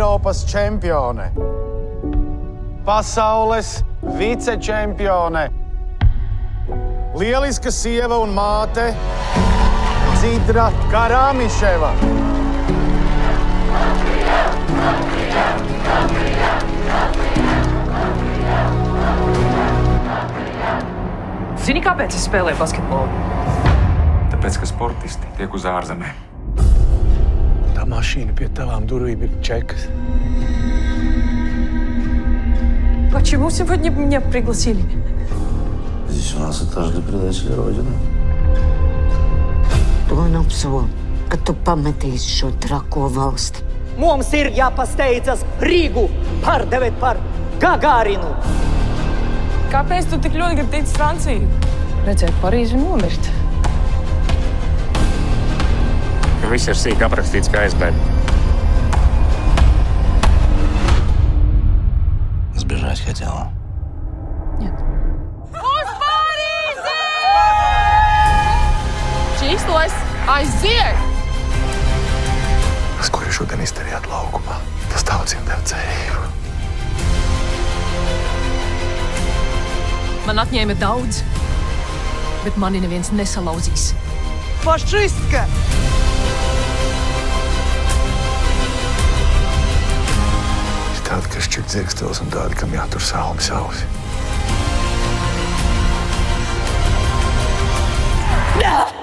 Eiropas čempione, pasaules vicečempione, lieliska sieva un māte Dzidra Karamiševa. Zini, kāpēc es spēlēju basketbolu? Tāpēc, ka sportisti tiek uz ārzemēm. Tā mašīna pie tavām durvīm ir čekas. Почему сегодня меня пригласили? Здесь у нас этаж для предателей Родины. Tu man apsoli, ka tu pametīsi šo trako valsti. Mums ir jāpasteidzas Rīgu pārdevēt par Gagārinu. Kāpēc tu tik ļoti gribi tikt uz Franciju? Redzēt Parīzi un nomirt. Viss ir sīk aprakstīts kā aizbēg. Сбежать хотела. Нет. Uz Parīzi! Čīstos aiziet! Tas, ko jūs šodien izdarījāt laukumā, tas daudziem deva cerību. Man atņēma daudz, bet mani neviens nesalauzīs. Fašistka! Ir tādi, kas šķiet dzirkstels un tādi, kam jātur salmi sausi. Jā!